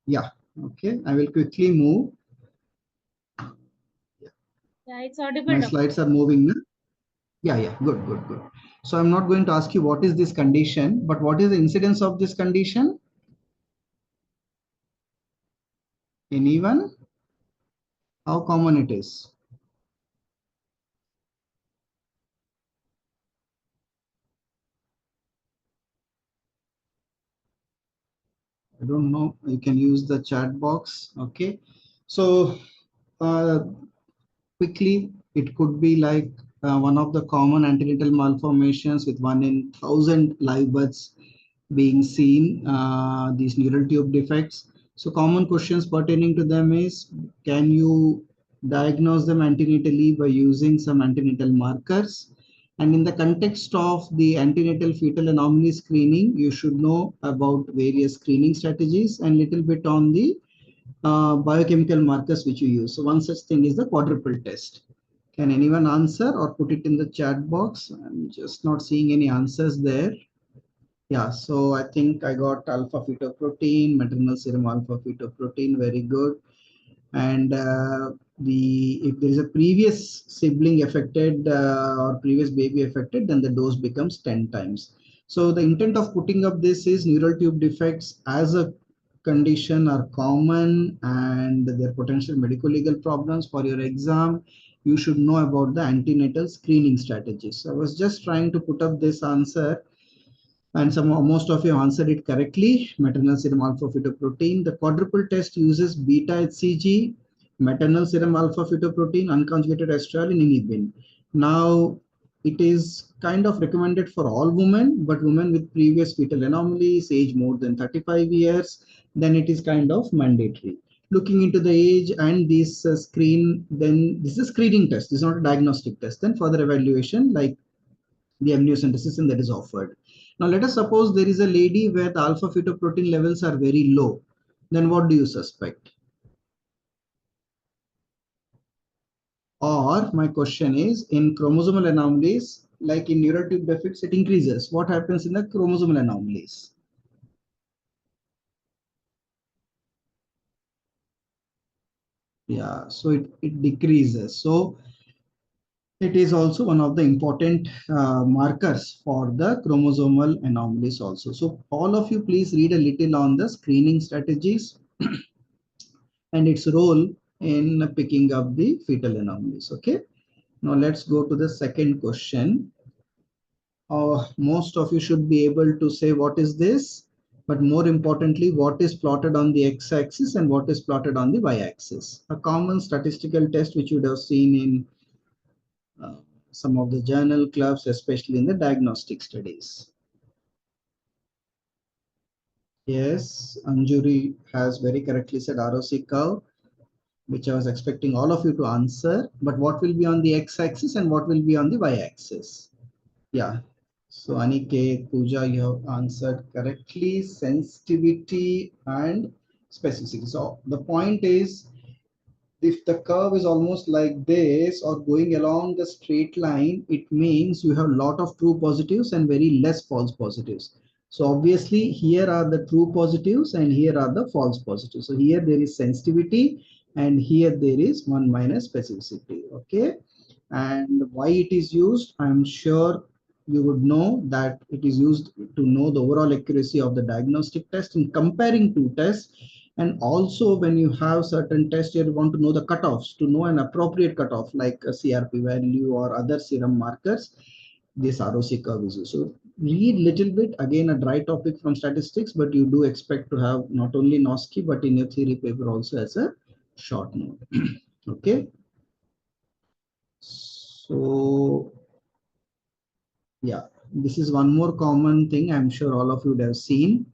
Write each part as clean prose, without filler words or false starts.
Yeah, okay. I will quickly move. Yeah, it's audible, My doctor. slides are moving now. Yeah, yeah, good, good, good. So I'm not going to ask you what is this condition, but what is the incidence of this condition? Anyone? How common it is? I don't know. You can use the chat box. Okay. So uh, quickly, it could be like one of the common antenatal malformations with 1 in 1,000 live births being seen, these neural tube defects. So common questions pertaining to them is, can you diagnose them antenatally by using some antenatal markers? And in the context of the antenatal fetal anomaly screening, you should know about various screening strategies and little bit on the biochemical markers which you use. So one such thing is the quadruple test. Can anyone answer or put it in the chat box? I'm just not seeing any answers there. Yeah, so I think I got alpha fetoprotein, maternal serum alpha fetoprotein, very good. And the if there is a previous sibling affected or previous baby affected, then the dose becomes 10 times. So the intent of putting up this is neural tube defects as a condition are common and their potential medical legal problems for your exam. You should know about the antenatal screening strategies. So I was just trying to put up this answer and most of you answered it correctly. Maternal serum alpha fetoprotein. The quadruple test uses beta HCG, maternal serum alpha fetoprotein, unconjugated estradiol, and inhibin. Now, it is kind of recommended for all women, but women with previous fetal anomalies, age more than 35 years, then it is kind of mandatory. Looking into the age and this screen, then this is a screening test. This is not a diagnostic test. Then further evaluation like the amniocentesis that is offered. Now, let us suppose there is a lady where the alpha fetoprotein levels are very low. Then what do you suspect? Or my question is, in chromosomal anomalies, like in neural tube defects, it increases. What happens in the chromosomal anomalies? Yeah, so it decreases. So it is also one of the important markers for the chromosomal anomalies also. So all of you please read a little on the screening strategies and its role in picking up the fetal anomalies. Okay, now let's go to the second question. Most of you should be able to say what is this, but more importantly, what is plotted on the x-axis and what is plotted on the y-axis. A common statistical test which you would have seen in some of the journal clubs, especially in the diagnostic studies. Yes, Anjuri has very correctly said ROC curve, which I was expecting all of you to answer, but what will be on the x-axis and what will be on the y-axis? Yeah, so Aniket, Pooja, you have answered correctly, sensitivity and specificity. So the point is, if the curve is almost like this or going along the straight line, it means you have a lot of true positives and very less false positives. So obviously here are the true positives and here are the false positives. So here there is sensitivity and here there is 1 minus specificity. Okay. And why it is used, I'm sure you would know that it is used to know the overall accuracy of the diagnostic test in comparing two tests. And also when you have certain tests, you want to know the cutoffs, to know an appropriate cutoff like a CRP value or other serum markers. This ROC curve is used. So read little bit, again a dry topic from statistics, but you do expect to have not only NOSCI but in your theory paper also as a short note. Okay. So yeah, this is one more common thing I'm sure all of you would have seen.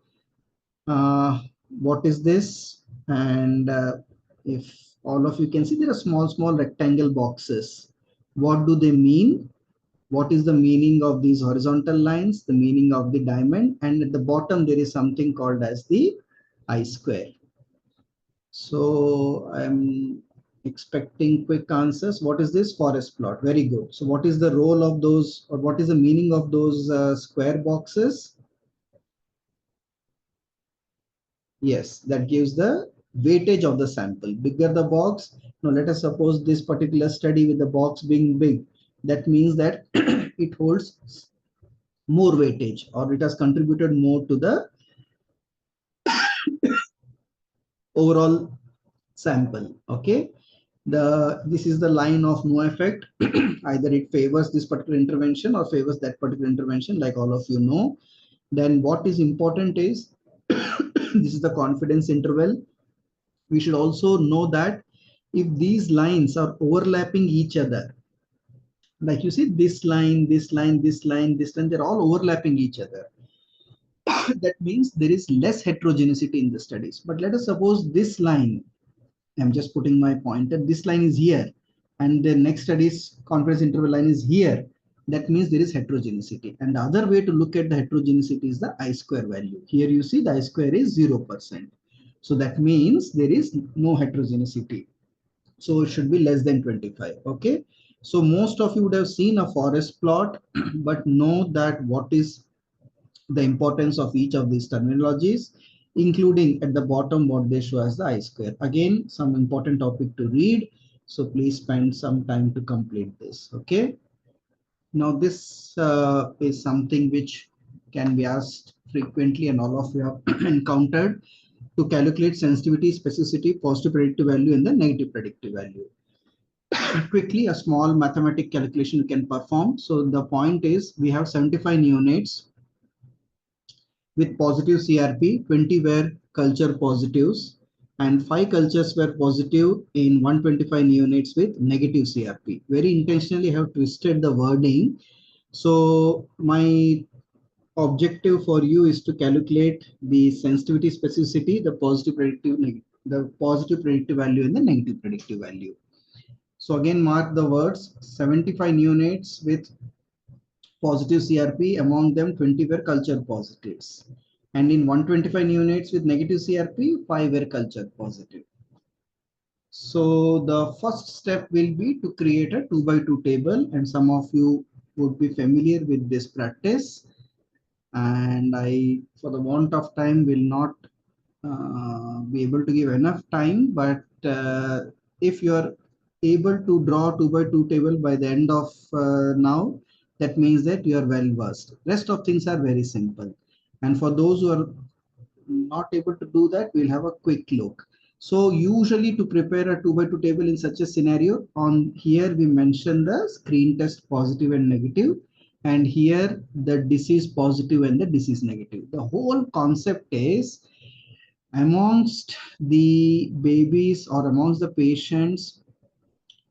What is this? And if all of you can see, there are small rectangle boxes. What do they mean? What is the meaning of these horizontal lines? The meaning of the diamond, and at the bottom there is something called as the I square. So I'm expecting quick answers. What is this? Forest plot? Very good. So what is the role of those, or what is the meaning of those square boxes? Yes, that gives the weightage of the sample. Bigger the box. Now let us suppose this particular study with the box being big. That means that it holds more weightage, or it has contributed more to the overall sample. Okay. This is the line of no effect. Either it favors this particular intervention or favors that particular intervention, like all of you know. Then what is important is this is the confidence interval. We should also know that if these lines are overlapping each other, like you see this line, this line, this line, this line, they're all overlapping each other. That means there is less heterogeneity in the studies. But let us suppose this line, I'm just putting my pointer, this line is here, and the next studies confidence interval line is here. That means there is heterogeneity. And the other way to look at the heterogeneity is the I-square value. Here you see the I-square is 0%. So that means there is no heterogeneity. So it should be less than 25. Okay. So most of you would have seen a forest plot, but know that what is the importance of each of these terminologies, including at the bottom what they show as the I-square. Again, some important topic to read. So please spend some time to complete this. Okay. Now this is something which can be asked frequently and all of you have encountered, to calculate sensitivity, specificity, positive predictive value and the negative predictive value. Quickly, a small mathematical calculation you can perform. So the point is we have 75 neonates with positive CRP, 20 were culture positives, and 5 cultures were positive in 125 neonates with negative CRP. Very intentionally have twisted the wording. So my objective for you is to calculate the sensitivity, specificity, the positive predictive value and the negative predictive value. So again, mark the words 75 neonates with positive CRP, among them 20 were culture positives. And in 125 neonates with negative CRP, 5 were culture positive. So the first step will be to create a 2 by 2 table, and some of you would be familiar with this practice. And I, for the want of time, will not be able to give enough time, but if you are able to draw 2 by 2 table by the end of now, that means that you are well versed. Rest of things are very simple. And for those who are not able to do that, we'll have a quick look. So usually to prepare a 2 by 2 table in such a scenario, on here we mention the screen test positive and negative, and here the disease positive and the disease negative. The whole concept is, amongst the babies or amongst the patients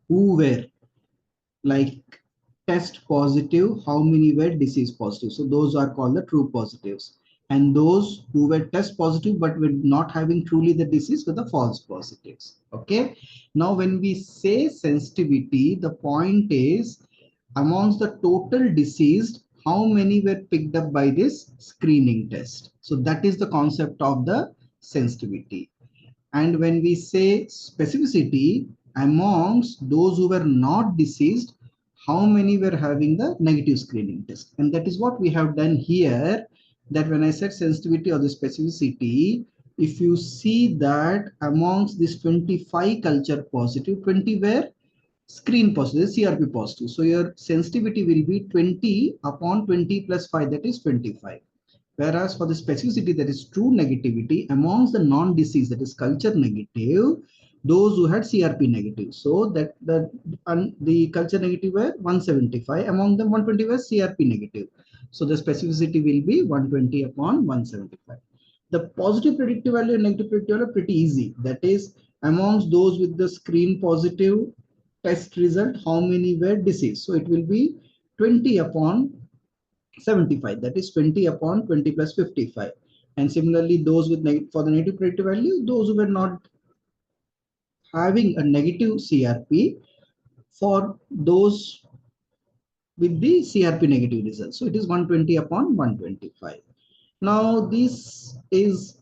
who were like test positive, how many were disease positive? So those are called the true positives. And those who were test positive but were not having truly the disease were the false positives. Okay. Now when we say sensitivity, the point is, amongst the total deceased, how many were picked up by this screening test? So that is the concept of the sensitivity. And when we say specificity, amongst those who were not deceased, how many were having the negative screening test? And that is what we have done here, that when I said sensitivity or the specificity, if you see that amongst this 25 culture positive, 20 were screen positive, CRP positive. So your sensitivity will be 20 upon 20 plus 5, that is 25. Whereas for the specificity, that is true negativity, amongst the non-disease, that is culture negative, those who had CRP negative. So that the culture negative were 175, among them 120 were CRP negative. So the specificity will be 120 upon 175. The positive predictive value and negative predictive value are pretty easy. That is, amongst those with the screen positive test result, how many were disease? So it will be 20 upon 75, that is 20 upon 20 plus 55. And similarly, those with for the negative predictive value, those who were not having a negative CRP, for those with the CRP negative result. So it is 120 upon 125. Now this is,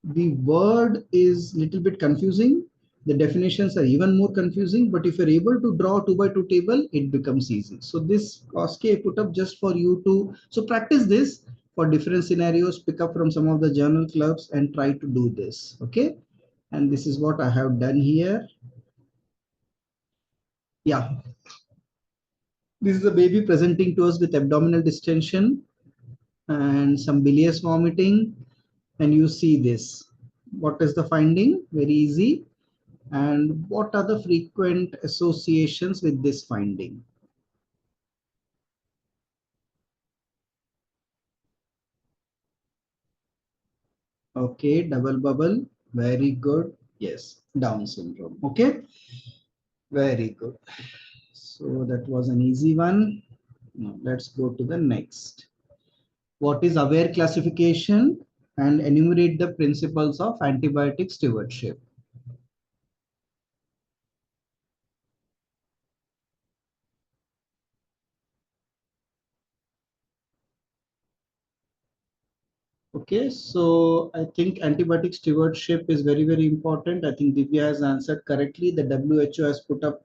the word is little bit confusing. The definitions are even more confusing, but if you're able to draw 2 by 2 table, it becomes easy. So this OSCE I put up just for you to, so practice this. for different scenarios, pick up from some of the journal clubs and try to do this. Okay. And this is what I have done here. Yeah. This is a baby presenting to us with abdominal distension and some bilious vomiting. And you see this. What is the finding? Very easy. And what are the frequent associations with this finding? Okay, double bubble. Very good. Yes, Down syndrome. Okay, very good. So that was an easy one. Now let's go to the next. What is aware classification? And enumerate the principles of antibiotic stewardship. Okay, so I think antibiotic stewardship is very, very important. I think Divya has answered correctly. The WHO has put up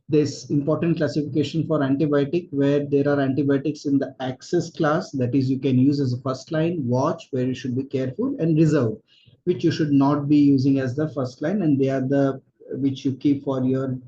this important classification for antibiotic where there are antibiotics in the access class, that is you can use as a first line, watch where you should be careful, and reserve which you should not be using as the first line, and they are the which you keep for your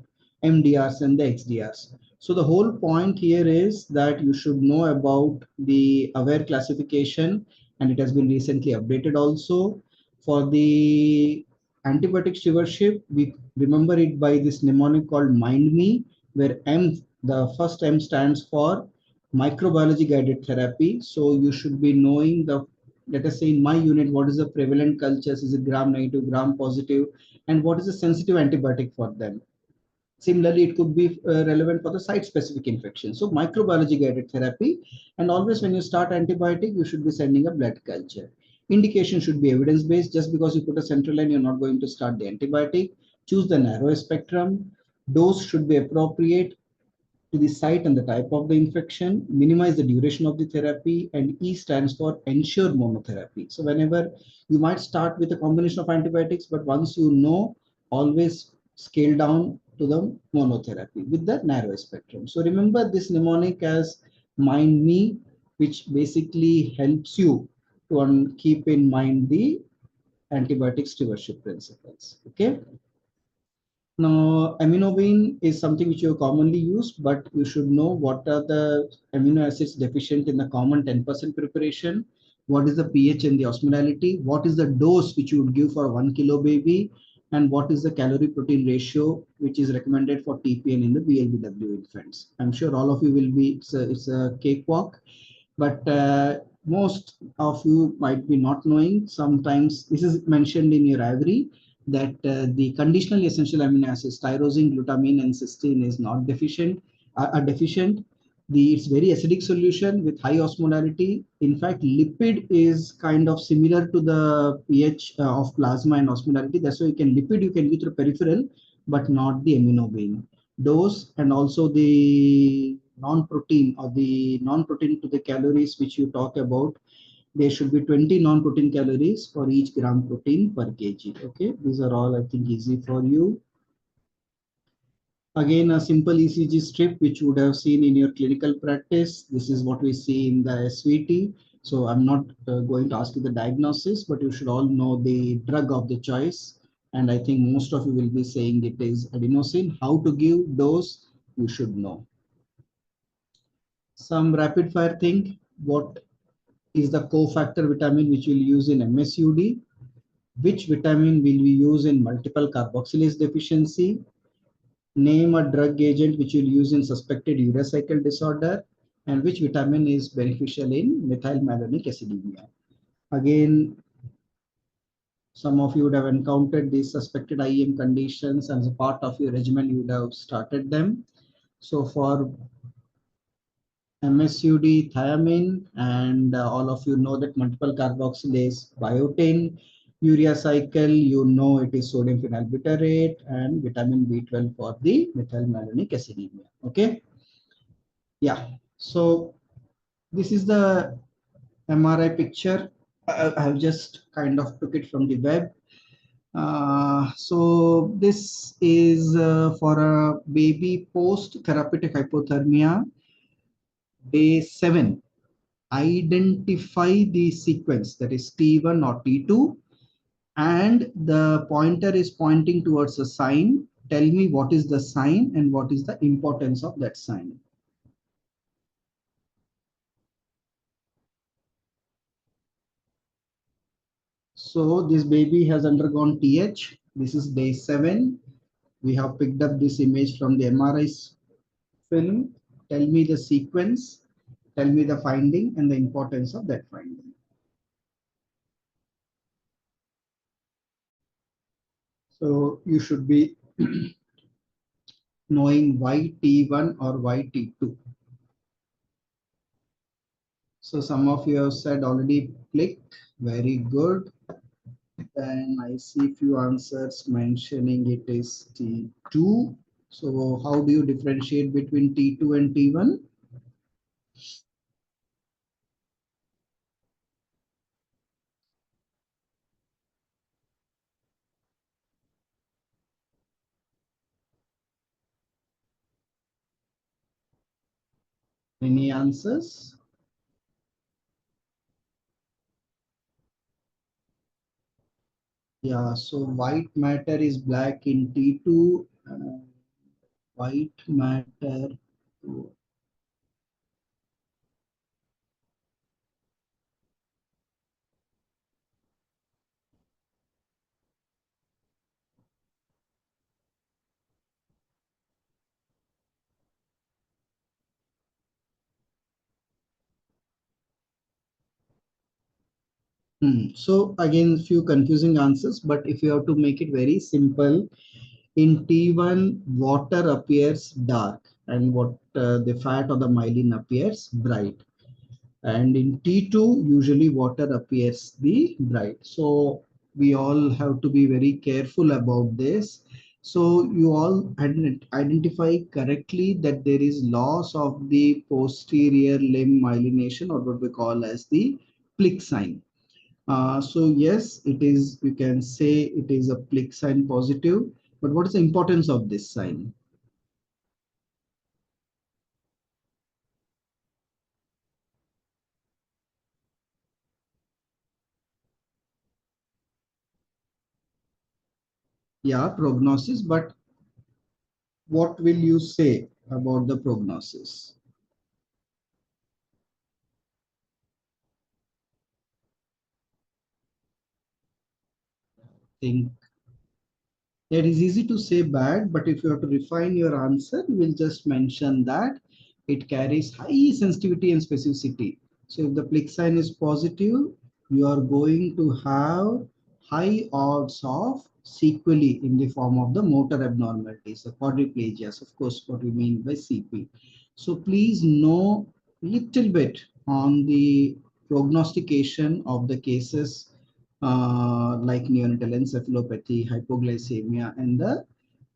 MDRs and the XDRs. So the whole point here is that you should know about the aware classification, and it has been recently updated also. For the antibiotic stewardship, we remember it by this mnemonic called Mind Me, where M, the first M stands for microbiology guided therapy. So you should be knowing the, let us say in my unit, what is the prevalent cultures, is it gram negative, gram positive, and what is the sensitive antibiotic for them. Similarly, it could be relevant for the site-specific infection. So microbiology guided therapy, and always when you start antibiotic, you should be sending a blood culture. Indication should be evidence-based. Just because you put a central line, you're not going to start the antibiotic. Choose the narrow spectrum. Dose should be appropriate to the site and the type of the infection, minimize the duration of the therapy, and E stands for ensure monotherapy. So whenever you might start with a combination of antibiotics, but once you know, always scale down to the monotherapy with the narrow spectrum. So remember this mnemonic as Mind Me, which basically helps you to keep in mind the antibiotic stewardship principles. Okay. Now, aminovine is something which you commonly use, but you should know what are the amino acids deficient in the common 10% preparation, what is the pH and the osmolality, what is the dose which you would give for 1 kilo baby, and what is the calorie protein ratio which is recommended for TPN in the BLBW infants. I'm sure all of you will be, it's a cakewalk, but most of you might be not knowing. Sometimes this is mentioned in your ivory that the conditionally essential amino acids tyrosine, glutamine, and cysteine is not deficient. Are deficient. It's very acidic solution with high osmolarity. In fact, lipid is kind of similar to the pH of plasma and osmolarity. That's why you can lipid you can give through peripheral, but not the aminobuin dose, and also the non-protein or the non-protein to the calories which you talk about. There should be 20 non-protein calories for each gram protein per kg. Okay, these are all I think easy for you. Again, a simple ECG strip which you would have seen in your clinical practice. This is what we see in the SVT. So I'm not going to ask you the diagnosis, but you should all know the drug of the choice. And I think most of you will be saying it is adenosine. How to give dose, you should know. Some rapid fire thing. What is the cofactor vitamin which we'll use in MSUD? Which vitamin will we use in multiple carboxylase deficiency? Name a drug agent which you'll use in suspected urea cycle disorder, and which vitamin is beneficial in methylmalonic acidemia. Again, some of you would have encountered these suspected IEM conditions, and as a part of your regimen, you would have started them. So for MSUD, thiamine, and all of you know that multiple carboxylase biotin, urea cycle, you know it is sodium phenylbutyrate, and vitamin B12 for the methylmalonic acidemia. Okay. Yeah. So this is the MRI picture. I have just kind of took it from the web. So this is for a baby post therapeutic hypothermia, day 7. identify the sequence, that is T1 or T2, and the pointer is pointing towards a sign. Tell me what is the sign and what is the importance of that sign. So this baby has undergone TH. This is day 7. We have picked up this image from the MRI film. Tell me the sequence, tell me the finding and the importance of that finding. So you should be knowing why T1 or why T2. So some of you have said already click. Very good. Then I see few answers mentioning it is T2. So how do you differentiate between T2 and T1? Any answers? Yeah, so white matter is black in T2. White matter. So again, few confusing answers, but if you have to make it very simple, in T1, water appears dark and what the fat or the myelin appears bright. And in T2, usually water appears the bright. So we all have to be very careful about this. So you all identify correctly that there is loss of the posterior limb myelination, or what we call as the Plick sign. So yes, it is, you can say it is a Plick sign positive, but what is the importance of this sign? Yeah, prognosis, but what will you say about the prognosis? Think it is easy to say bad, but if you have to refine your answer, you will just mention that it carries high sensitivity and specificity. So if the Plick sign is positive, you are going to have high odds of sequelae in the form of the motor abnormalities, the quadriplegias, of course, what we mean by CP. So please know little bit on the prognostication of the cases like neonatal encephalopathy, hypoglycemia, and the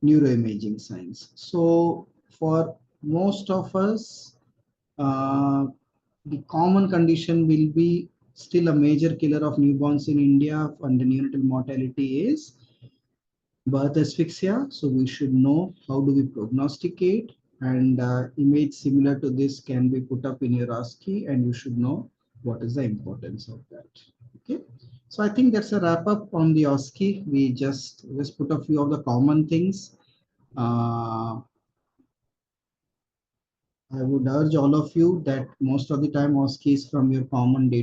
neuroimaging signs. So for most of us, uh, the common condition will be still a major killer of newborns in India, and the neonatal mortality is birth asphyxia. So we should know how do we prognosticate, and image similar to this can be put up in your OSCE, and you should know what is the importance of that. Okay. So I think that's a wrap up on the OSCE. We just put a few of the common things. Uh, I would urge all of you that most of the time OSCE is from your common day to